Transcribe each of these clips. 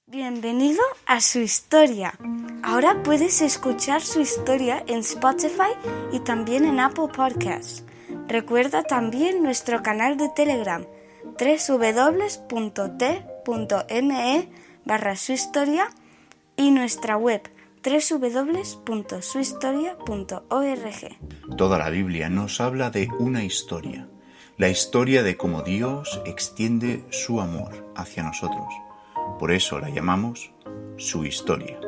Bienvenido a Su Historia. Ahora puedes escuchar Su Historia en Spotify y también en Apple Podcasts. Recuerda también nuestro canal de Telegram www.t.me/suhistoria y nuestra web www.suhistoria.org. Toda la Biblia nos habla de una historia, la historia de cómo Dios extiende su amor hacia nosotros. Por eso la llamamos Su Historia.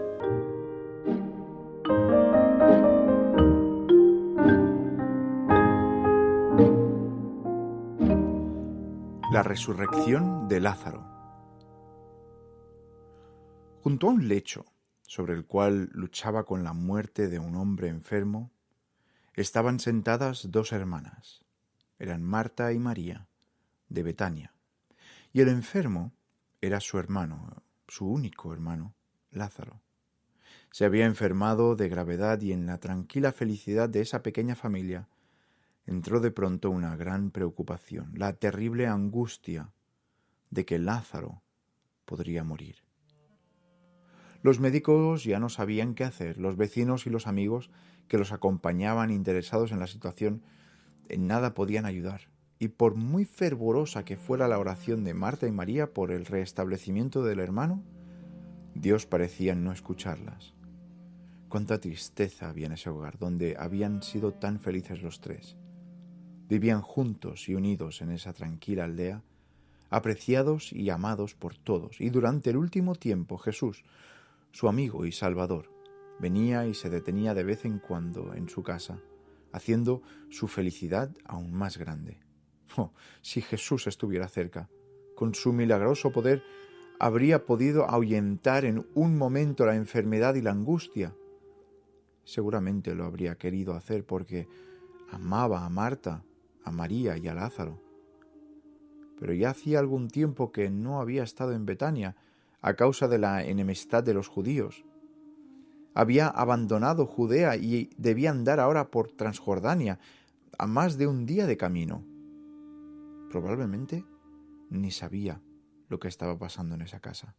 La resurrección de Lázaro. Junto a un lecho sobre el cual luchaba con la muerte de un hombre enfermo, estaban sentadas dos hermanas. Eran Marta y María, de Betania, y el enfermo era su hermano, su único hermano, Lázaro. Se había enfermado de gravedad y en la tranquila felicidad de esa pequeña familia entró de pronto una gran preocupación, la terrible angustia de que Lázaro podría morir. Los médicos ya no sabían qué hacer, los vecinos y los amigos que los acompañaban interesados en la situación en nada podían ayudar. Y por muy fervorosa que fuera la oración de Marta y María por el restablecimiento del hermano, Dios parecía no escucharlas. Cuánta tristeza había en ese hogar, donde habían sido tan felices los tres. Vivían juntos y unidos en esa tranquila aldea, apreciados y amados por todos. Y durante el último tiempo Jesús, su amigo y Salvador, venía y se detenía de vez en cuando en su casa, haciendo su felicidad aún más grande. Oh, si Jesús estuviera cerca, con su milagroso poder habría podido ahuyentar en un momento la enfermedad y la angustia. Seguramente lo habría querido hacer porque amaba a Marta, a María y a Lázaro. Pero ya hacía algún tiempo que no había estado en Betania a causa de la enemistad de los judíos. Había abandonado Judea y debía andar ahora por Transjordania, a más de un día de camino. Probablemente ni sabía lo que estaba pasando en esa casa.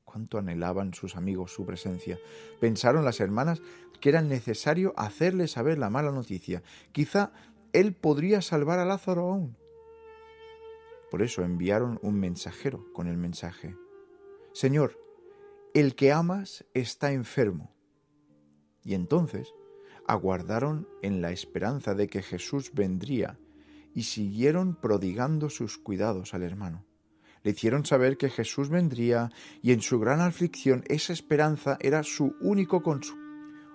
Cuánto anhelaban sus amigos su presencia. Pensaron las hermanas que era necesario hacerle saber la mala noticia. Quizá él podría salvar a Lázaro aún. Por eso enviaron un mensajero con el mensaje: Señor, el que amas está enfermo. Y entonces aguardaron en la esperanza de que Jesús vendría y siguieron prodigando sus cuidados al hermano. Le hicieron saber que Jesús vendría y en su gran aflicción esa esperanza era su único consuelo.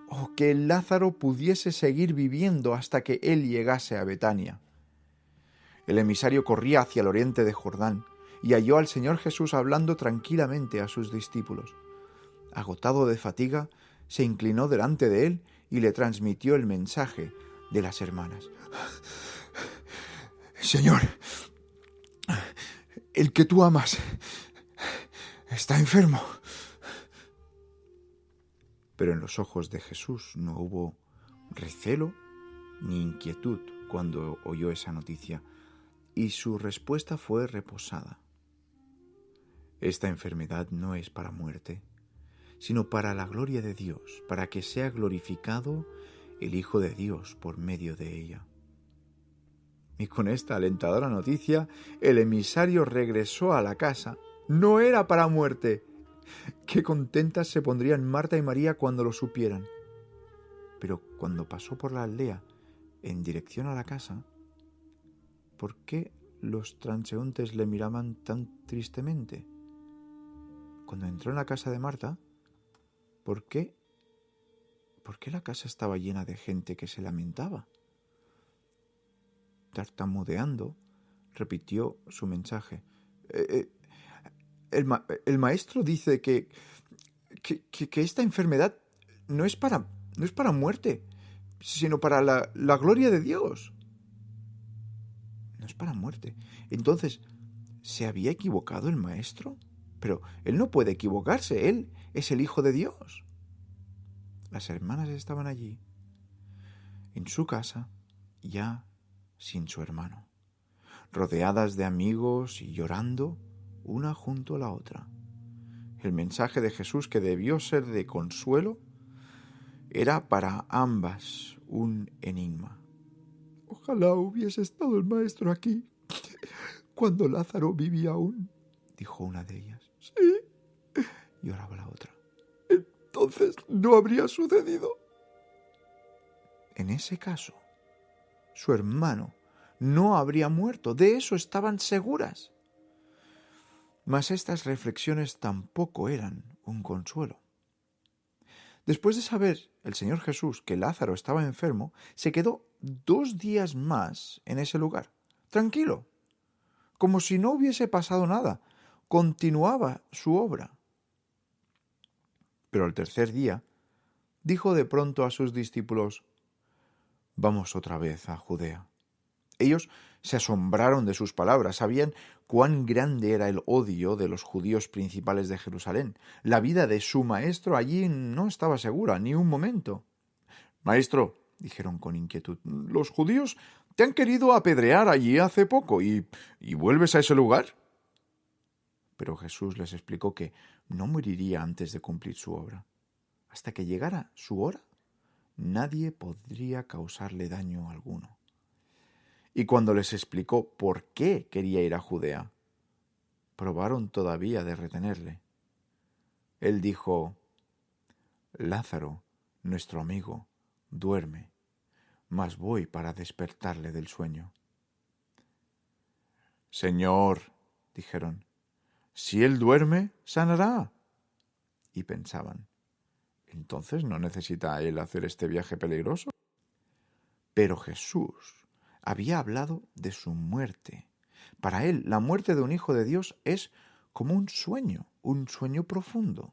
O que Lázaro pudiese seguir viviendo hasta que él llegase a Betania. El emisario corría hacia el oriente de Jordán y halló al Señor Jesús hablando tranquilamente a sus discípulos. Agotado de fatiga, se inclinó delante de él y le transmitió el mensaje de las hermanas. Señor, el que tú amas está enfermo. Pero en los ojos de Jesús no hubo recelo ni inquietud cuando oyó esa noticia, y su respuesta fue reposada. Esta enfermedad no es para muerte, sino para la gloria de Dios, para que sea glorificado el Hijo de Dios por medio de ella. Y con esta alentadora noticia, el emisario regresó a la casa. No era para muerte. Qué contentas se pondrían Marta y María cuando lo supieran. Pero cuando pasó por la aldea, en dirección a la casa, ¿por qué los transeúntes le miraban tan tristemente? Cuando entró en la casa de Marta, ¿por qué la casa estaba llena de gente que se lamentaba? Tartamudeando, repitió su mensaje. El maestro dice que esta enfermedad no es para muerte, sino para la gloria de Dios. No es para muerte. Entonces, ¿se había equivocado el maestro? Pero él no puede equivocarse, él es el Hijo de Dios. Las hermanas estaban allí, en su casa, ya sin su hermano, rodeadas de amigos y llorando una junto a la otra. El mensaje de Jesús, que debió ser de consuelo, era para ambas un enigma. «Ojalá hubiese estado el maestro aquí cuando Lázaro vivía aún», dijo una de ellas. «Sí», lloraba la otra. «Entonces no habría sucedido». En ese caso, su hermano no habría muerto, de eso estaban seguras. Mas estas reflexiones tampoco eran un consuelo. Después de saber el Señor Jesús que Lázaro estaba enfermo, se quedó 2 días más en ese lugar, tranquilo, como si no hubiese pasado nada. Continuaba su obra. Pero al tercer día, dijo de pronto a sus discípulos: «Vamos otra vez a Judea». Ellos se asombraron de sus palabras, sabían cuán grande era el odio de los judíos principales de Jerusalén. La vida de su maestro allí no estaba segura, ni un momento. «Maestro», dijeron con inquietud, «los judíos te han querido apedrear allí hace poco y vuelves a ese lugar». Pero Jesús les explicó que no moriría antes de cumplir su obra. Hasta que llegara su hora, nadie podría causarle daño alguno. Y cuando les explicó por qué quería ir a Judea, probaron todavía de retenerle. Él dijo: «Lázaro, nuestro amigo, duerme, mas voy para despertarle del sueño». «Señor», dijeron, «si él duerme, sanará». Y pensaban: «¿Entonces no necesita él hacer este viaje peligroso?». Pero Jesús había hablado de su muerte. Para él, la muerte de un hijo de Dios es como un sueño profundo.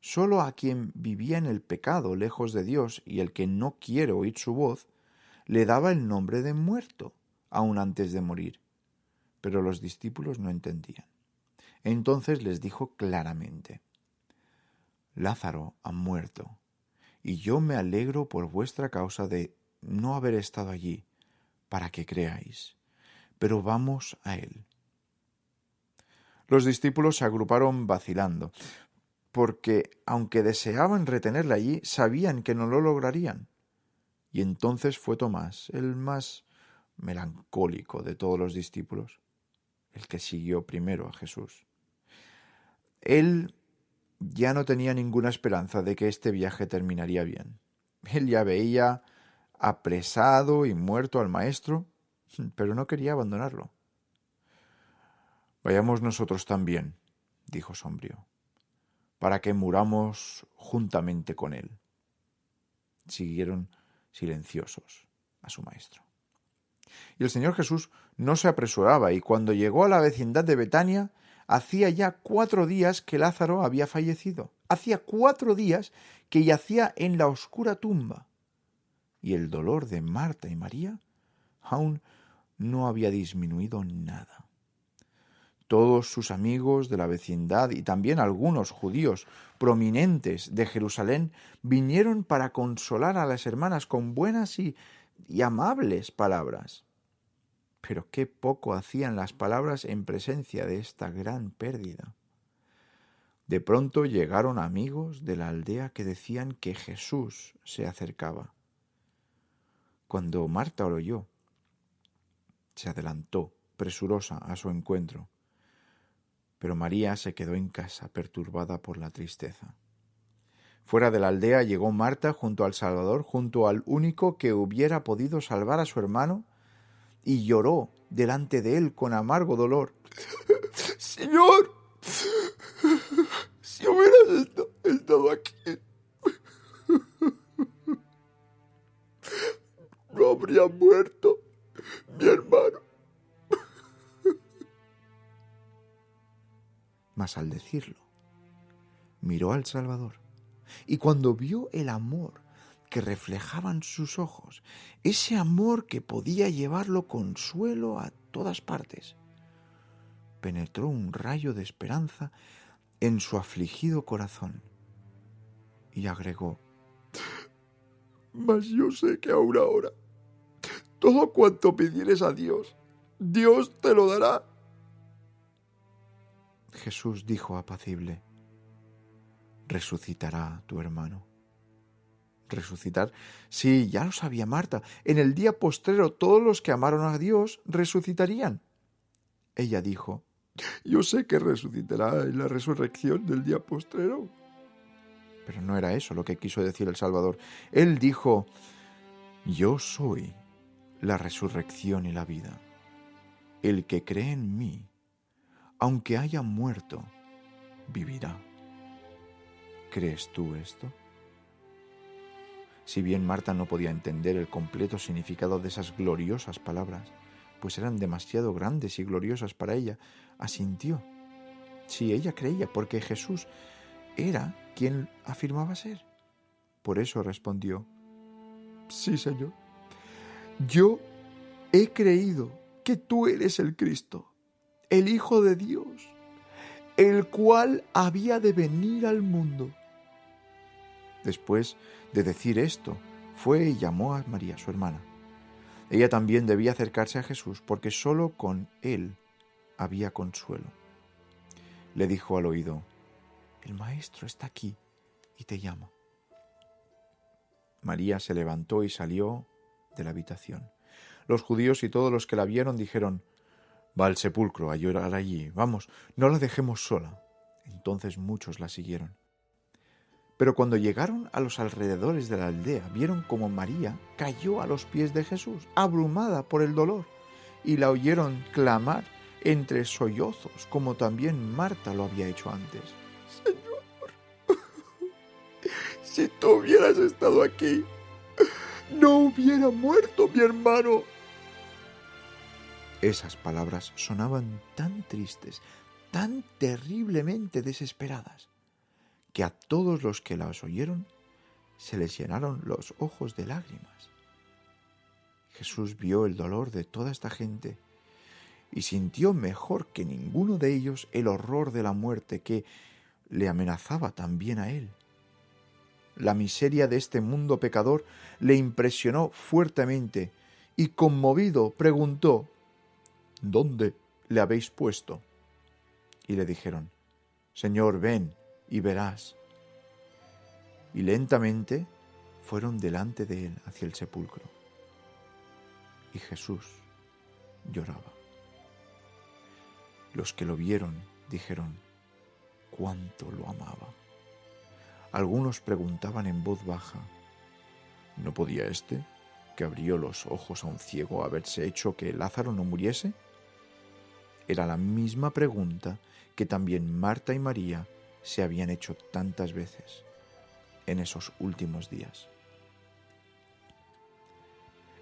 Solo a quien vivía en el pecado, lejos de Dios, y el que no quiere oír su voz, le daba el nombre de muerto, aún antes de morir. Pero los discípulos no entendían. Entonces les dijo claramente: «Lázaro ha muerto, y yo me alegro por vuestra causa de no haber estado allí, para que creáis. Pero vamos a él». Los discípulos se agruparon vacilando, porque aunque deseaban retenerle allí, sabían que no lo lograrían. Y entonces fue Tomás, el más melancólico de todos los discípulos, el que siguió primero a Jesús. Él ya no tenía ninguna esperanza de que este viaje terminaría bien. Él ya veía apresado y muerto al maestro, pero no quería abandonarlo. «Vayamos nosotros también», dijo sombrío, «para que muramos juntamente con él». Siguieron silenciosos a su maestro. Y el Señor Jesús no se apresuraba, y cuando llegó a la vecindad de Betania, hacía ya 4 días que Lázaro había fallecido. Hacía 4 días que yacía en la oscura tumba. Y el dolor de Marta y María aún no había disminuido nada. Todos sus amigos de la vecindad y también algunos judíos prominentes de Jerusalén vinieron para consolar a las hermanas con buenas y amables palabras. Pero qué poco hacían las palabras en presencia de esta gran pérdida. De pronto llegaron amigos de la aldea que decían que Jesús se acercaba. Cuando Marta lo oyó, se adelantó, presurosa, a su encuentro. Pero María se quedó en casa, perturbada por la tristeza. Fuera de la aldea llegó Marta junto al Salvador, junto al único que hubiera podido salvar a su hermano, y lloró delante de él con amargo dolor: «Señor, si hubieras estado aquí, no habría muerto mi hermano». Mas al decirlo, miró al Salvador, y cuando vio el amor que reflejaban sus ojos, ese amor que podía llevarlo consuelo a todas partes, penetró un rayo de esperanza en su afligido corazón, y agregó: «Mas yo sé que aún ahora, todo cuanto pidieres a Dios, Dios te lo dará». Jesús dijo apacible: resucitará tu hermano. ¿Resucitar? Sí, ya lo sabía Marta. En el día postrero todos los que amaron a Dios resucitarían. Ella dijo: yo sé que resucitará en la resurrección del día postrero. Pero no era eso lo que quiso decir el Salvador. Él dijo: yo soy la resurrección y la vida. El que cree en mí, aunque haya muerto, vivirá. ¿Crees tú esto? Si bien Marta no podía entender el completo significado de esas gloriosas palabras, pues eran demasiado grandes y gloriosas para ella, asintió. Sí, ella creía, porque Jesús era quien afirmaba ser. Por eso respondió: sí, Señor, yo he creído que tú eres el Cristo, el Hijo de Dios, el cual había de venir al mundo. Después de decir esto, fue y llamó a María, su hermana. Ella también debía acercarse a Jesús, porque solo con él había consuelo. Le dijo al oído: el Maestro está aquí y te llama. María se levantó y salió de la habitación. Los judíos y todos los que la vieron dijeron: va al sepulcro a llorar allí, vamos, no la dejemos sola. Entonces muchos la siguieron. Pero cuando llegaron a los alrededores de la aldea, vieron como María cayó a los pies de Jesús, abrumada por el dolor, y la oyeron clamar entre sollozos, como también Marta lo había hecho antes: Señor, si tú hubieras estado aquí, no hubiera muerto mi hermano. Esas palabras sonaban tan tristes, tan terriblemente desesperadas, que a todos los que las oyeron se les llenaron los ojos de lágrimas. Jesús vio el dolor de toda esta gente y sintió mejor que ninguno de ellos el horror de la muerte que le amenazaba también a él. La miseria de este mundo pecador le impresionó fuertemente y, conmovido, preguntó: ¿dónde le habéis puesto? Y le dijeron: Señor, ven y verás. Y lentamente fueron delante de él hacia el sepulcro. Y Jesús lloraba. Los que lo vieron dijeron: cuánto lo amaba. Algunos preguntaban en voz baja: ¿no podía este, que abrió los ojos a un ciego, haberse hecho que Lázaro no muriese? Era la misma pregunta que también Marta y María se habían hecho tantas veces en esos últimos días.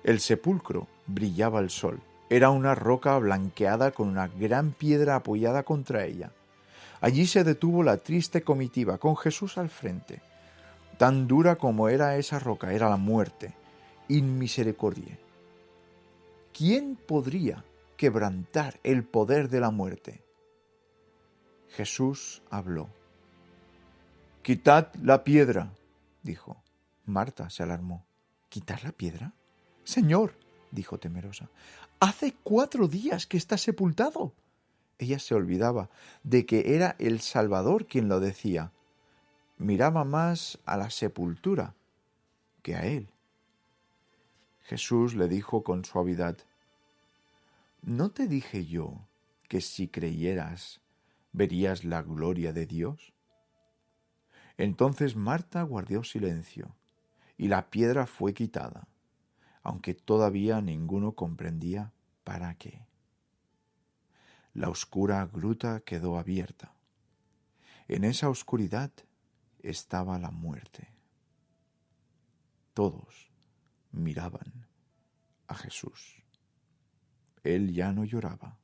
El sepulcro brillaba al sol. Era una roca blanqueada con una gran piedra apoyada contra ella. Allí se detuvo la triste comitiva, con Jesús al frente. Tan dura como era esa roca, era la muerte, inmisericordia. ¿Quién podría quebrantar el poder de la muerte? Jesús habló. «Quitad la piedra», dijo. Marta se alarmó. ¿Quitar la piedra? «Señor», dijo temerosa, «hace 4 días que está sepultado». Ella se olvidaba de que era el Salvador quien lo decía. Miraba más a la sepultura que a él. Jesús le dijo con suavidad: ¿no te dije yo que si creyeras verías la gloria de Dios? Entonces Marta guardó silencio, y la piedra fue quitada, aunque todavía ninguno comprendía para qué. La oscura gruta quedó abierta. En esa oscuridad estaba la muerte. Todos miraban a Jesús. Él ya no lloraba.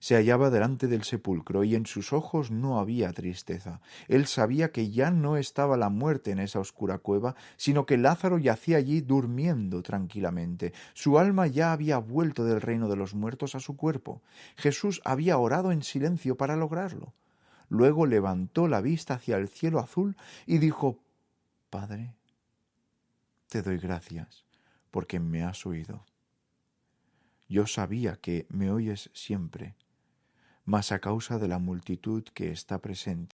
Se hallaba delante del sepulcro y en sus ojos no había tristeza. Él sabía que ya no estaba la muerte en esa oscura cueva, sino que Lázaro yacía allí durmiendo tranquilamente. Su alma ya había vuelto del reino de los muertos a su cuerpo. Jesús había orado en silencio para lograrlo. Luego levantó la vista hacia el cielo azul y dijo: Padre, te doy gracias porque me has oído. Yo sabía que me oyes siempre, mas a causa de la multitud que está presente,